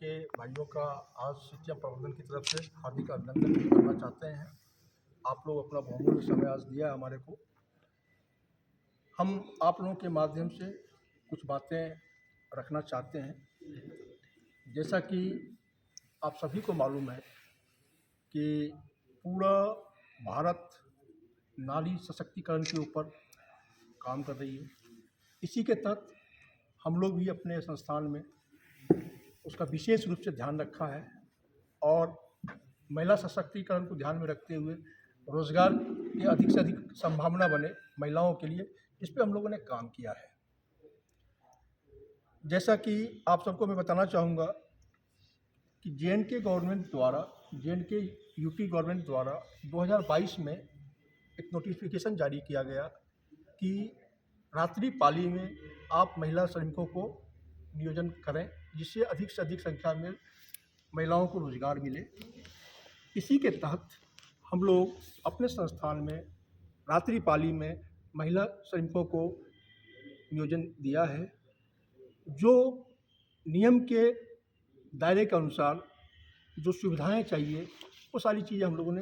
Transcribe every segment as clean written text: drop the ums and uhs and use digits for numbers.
के भाइयों का आज सीटीएम प्रबंधन की तरफ से हार्दिक अभिनंदन करना चाहते हैं। आप लोग अपना बहुमूल्य समय आज दिया हमारे को। हम आप लोगों के माध्यम से कुछ बातें रखना चाहते हैं। जैसा कि आप सभी को मालूम है कि पूरा भारत नारी सशक्तिकरण के ऊपर काम कर रही है। इसी के तहत हम लोग भी अपने संस्थान में उसका विशेष रूप से ध्यान रखा है और महिला सशक्तिकरण को ध्यान में रखते हुए रोजगार की अधिक से अधिक संभावना बने महिलाओं के लिए, इस पे हम लोगों ने काम किया है। जैसा कि आप सबको मैं बताना चाहूँगा कि जे.एंड.के गवर्नमेंट द्वारा जे.एंड.के यूटी गवर्नमेंट द्वारा 2022 में एक नोटिफिकेशन जारी किया गया कि रात्रि पाली में आप महिला श्रमिकों को नियोजन करें, जिससे अधिक से अधिक संख्या में महिलाओं को रोजगार मिले। इसी के तहत हम लोग अपने संस्थान में रात्रि पाली में महिला श्रमिकों को नियोजन दिया है, जो नियम के दायरे के अनुसार जो सुविधाएं चाहिए वो सारी चीज़ें हम लोगों ने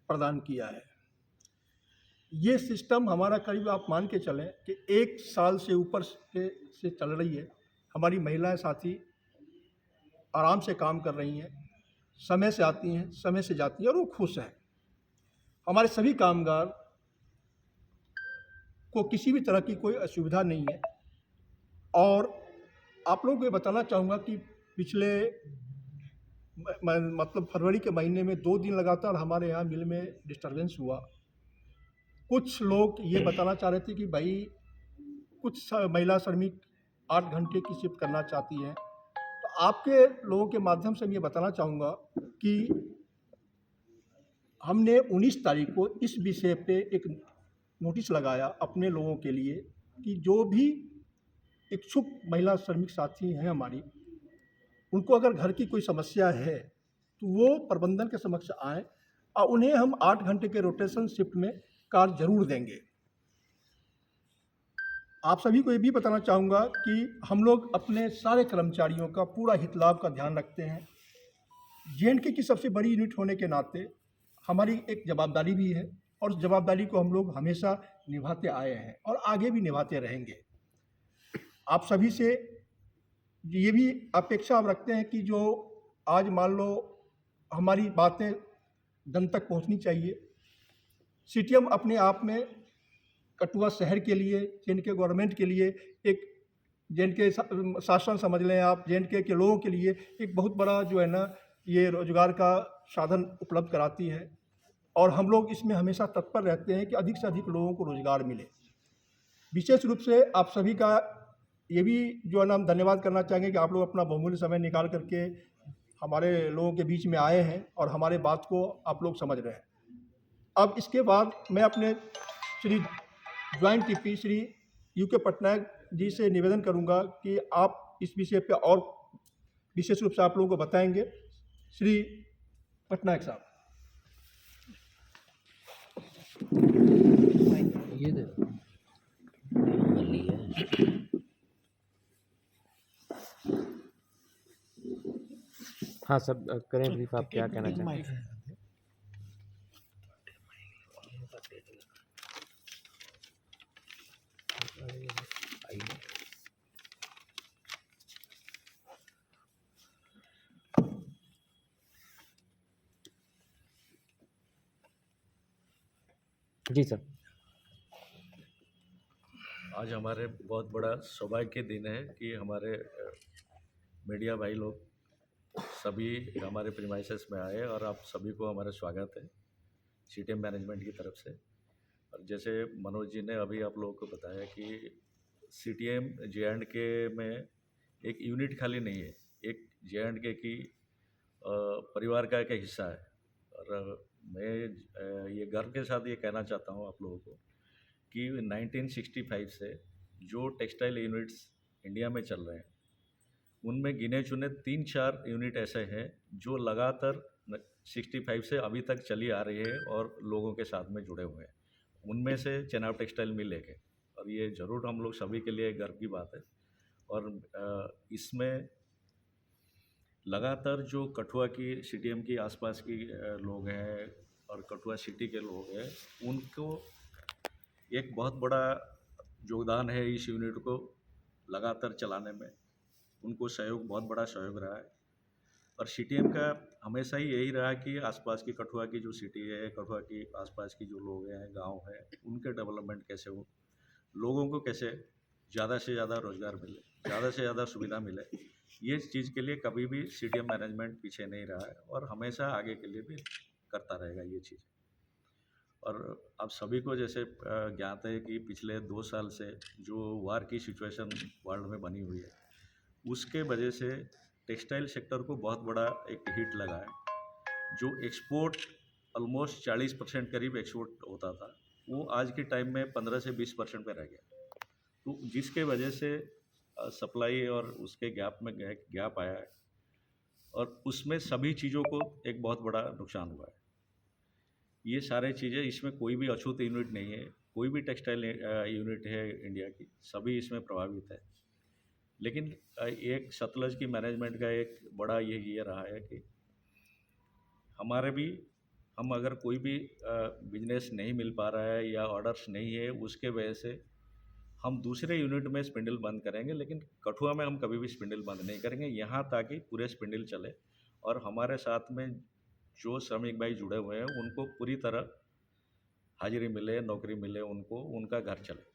प्रदान किया है। ये सिस्टम हमारा करीब आप मान के चलें कि 1 साल से ऊपर से चल रही है। हमारी महिलाएं साथी आराम से काम कर रही हैं, समय से आती हैं, समय से जाती हैं और वो खुश हैं। हमारे सभी कामगार को किसी भी तरह की कोई असुविधा नहीं है। और आप लोगों को ये बताना चाहूँगा कि पिछले मतलब फरवरी के महीने में 2 दिन लगातार हमारे यहाँ मिल में डिस्टर्बेंस हुआ। कुछ लोग ये बताना चाह रहे थे कि भाई कुछ महिला श्रमिक 8 घंटे की शिफ्ट करना चाहती हैं। तो आपके लोगों के माध्यम से मैं ये बताना चाहूँगा कि हमने 19 तारीख को इस विषय पे एक नोटिस लगाया अपने लोगों के लिए कि जो भी इच्छुक महिला श्रमिक साथी हैं हमारी, उनको अगर घर की कोई समस्या है तो वो प्रबंधन के समक्ष आएँ और उन्हें हम 8 घंटे के रोटेशन शिफ्ट में कार्य जरूर देंगे। आप सभी को ये भी बताना चाहूँगा कि हम लोग अपने सारे कर्मचारियों का पूरा हित लाभ का ध्यान रखते हैं। जे.एंड.के की सबसे बड़ी यूनिट होने के नाते हमारी एक जवाबदारी भी है और उस जवाबदारी को हम लोग हमेशा निभाते आए हैं और आगे भी निभाते रहेंगे। आप सभी से ये भी अपेक्षा आप रखते हैं कि जो आज मान लो हमारी बातें जन तक पहुंचनी चाहिए। सीटीएम अपने आप में कठुआ शहर के लिए, जे.एंड.के गवर्नमेंट के लिए एक जे.एंड.के शासन समझ लें आप, जे.एंड.के के लोगों के लिए एक बहुत बड़ा जो है ना ये रोजगार का साधन उपलब्ध कराती है और हम लोग इसमें हमेशा तत्पर रहते हैं कि अधिक से अधिक लोगों को रोजगार मिले। विशेष रूप से आप सभी का ये भी जो है ना हम धन्यवाद करना चाहेंगे कि आप लोग अपना बहुमूल्य समय निकाल करके हमारे लोगों के बीच में आए हैं और हमारे बात को आप लोग समझ रहे हैं। अब इसके बाद मैं अपने Shri joint TP Shri UK Patnaik ji से निवेदन करूंगा कि आप इस विषय पे और विशेष रूप से आप लोगों को बताएंगे। श्री पटनायक साहब। ये दे हाँ सब करें ब्रीफ, आप क्या कहना चाहते हैं? जी सर। आज हमारे बहुत बड़ा सौभाग्य के दिन है कि हमारे मीडिया भाई लोग सभी हमारे प्रीमाइसेस में आए और आप सभी को हमारा स्वागत है सीटीएम मैनेजमेंट की तरफ से। और जैसे मनोज जी ने अभी आप लोगों को बताया कि सीटीएम जे.एंड.के में एक यूनिट खाली नहीं है, एक जे.एंड.के की परिवार का एक हिस्सा है। और मैं ये गर्व के साथ ये कहना चाहता हूँ आप लोगों को कि 1965 से जो टेक्सटाइल यूनिट्स इंडिया में चल रहे हैं उनमें गिने चुने 3-4 यूनिट ऐसे हैं जो लगातार 65 से अभी तक चली आ रही है और लोगों के साथ में जुड़े हुए हैं। उनमें से चेनाब टेक्सटाइल मिल एक है और ये ज़रूर हम लोग सभी के लिए गर्व की बात है। और इसमें लगातार जो कठुआ की सीटीएम की आसपास की लोग हैं और कठुआ सिटी के लोग हैं, उनको एक बहुत बड़ा योगदान है इस यूनिट को लगातार चलाने में। उनको सहयोग, बहुत बड़ा सहयोग रहा है। और सीटीएम का हमेशा ही यही रहा कि आसपास की कठुआ की जो सिटी है, कठुआ की आसपास की जो लोग हैं, गांव हैं, उनके डेवलपमेंट कैसे हो, लोगों को कैसे ज़्यादा से ज़्यादा रोज़गार मिले, ज़्यादा से ज़्यादा सुविधा मिले, ये चीज़ के लिए कभी भी सीटीएम मैनेजमेंट पीछे नहीं रहा है और हमेशा आगे के लिए भी करता रहेगा ये चीज़। और आप सभी को जैसे ज्ञात है कि पिछले 2 साल से जो वार की सिचुएशन वर्ल्ड में बनी हुई है, उसके वजह से टेक्सटाइल सेक्टर को बहुत बड़ा एक हिट लगा है। जो एक्सपोर्ट ऑलमोस्ट 40% करीब एक्सपोर्ट होता था, वो आज के टाइम में 15 से 20% पे रह गया। तो जिसके वजह से सप्लाई और उसके गैप में गैप आया है और उसमें सभी चीज़ों को एक बहुत बड़ा नुकसान हुआ है। ये सारे चीज़ें, इसमें कोई भी अछूत यूनिट नहीं है, कोई भी टेक्सटाइल यूनिट है इंडिया की, सभी इसमें प्रभावित है। लेकिन एक सतलज की मैनेजमेंट का एक बड़ा ये रहा है कि हमारे भी, हम अगर कोई भी बिजनेस नहीं मिल पा रहा है या ऑर्डर्स नहीं है, उसके वजह से हम दूसरे यूनिट में स्पिंडल बंद करेंगे, लेकिन कठुआ में हम कभी भी स्पिंडल बंद नहीं करेंगे, यहाँ ताकि पूरे स्पिंडल चले और हमारे साथ में जो श्रमिक भाई जुड़े हुए हैं उनको पूरी तरह हाजिरी मिले, नौकरी मिले, उनको उनका घर चले।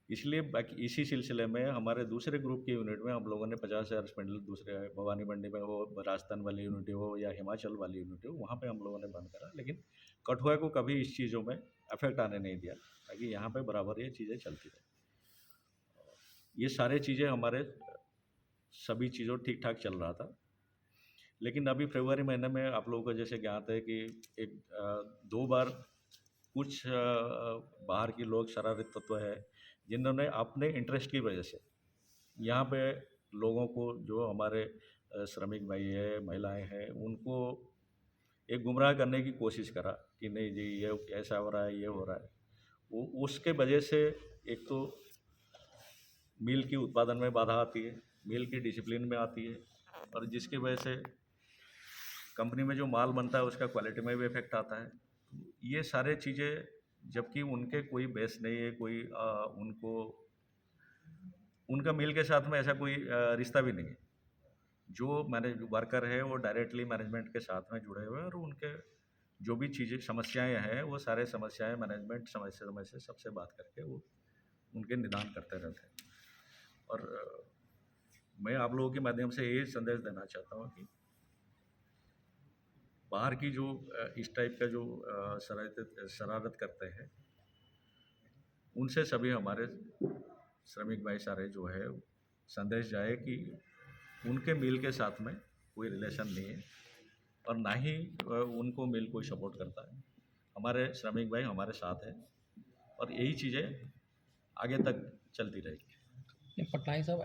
इसलिए बाकी इसी सिलसिले में हमारे दूसरे ग्रुप के यूनिट में हम लोगों ने 50,000 स्पिंडल, दूसरे भवानी मंडी में हो, राजस्थान वाली यूनिट हो या हिमाचल वाली यूनिट हो, वहाँ पे हम लोगों ने बंद करा। लेकिन कठुआ को कभी इस चीज़ों में अफेक्ट आने नहीं दिया, ताकि यहाँ पे बराबर ये चीज़ें चलती रहे। ये सारे चीज़ें हमारे सभी चीज़ों ठीक ठाक चल रहा था। लेकिन अभी फरवरी महीने में आप लोगों को जैसे ज्ञात है कि एक 2 बार कुछ बाहर के लोग, शरारती तत्व है, जिन्होंने अपने इंटरेस्ट की वजह से यहाँ पे लोगों को, जो हमारे श्रमिक भाई है, महिलाएं हैं, उनको एक गुमराह करने की कोशिश करा कि नहीं जी ये ऐसा हो रहा है, ये हो रहा है। वो उसके वजह से एक तो मिल की उत्पादन में बाधा आती है, मिल की डिसिप्लिन में आती है, और जिसकी वजह से कंपनी में जो माल बनता है उसका क्वालिटी में भी इफेक्ट आता है। ये सारे चीज़ें, जबकि उनके कोई बेस नहीं है, कोई उनको, उनका मिल के साथ में ऐसा कोई रिश्ता भी नहीं है। जो मैनेज वर्कर है वो डायरेक्टली मैनेजमेंट के साथ में जुड़े हुए हैं और उनके जो भी चीज़ें, समस्याएं हैं, वो सारे समस्याएं मैनेजमेंट समय से सबसे बात करके वो उनके निदान करते रहते हैं। और मैं आप लोगों के माध्यम से ये संदेश देना चाहता हूँ कि बाहर की जो इस टाइप का जो शरारत करते हैं, उनसे सभी हमारे श्रमिक भाई सारे जो है संदेश जाए कि उनके मिल के साथ में कोई रिलेशन नहीं है और ना ही उनको मिल कोई सपोर्ट करता है। हमारे श्रमिक भाई हमारे साथ हैं और यही चीज़ें आगे तक चलती रहेगी। पटनायक साहब,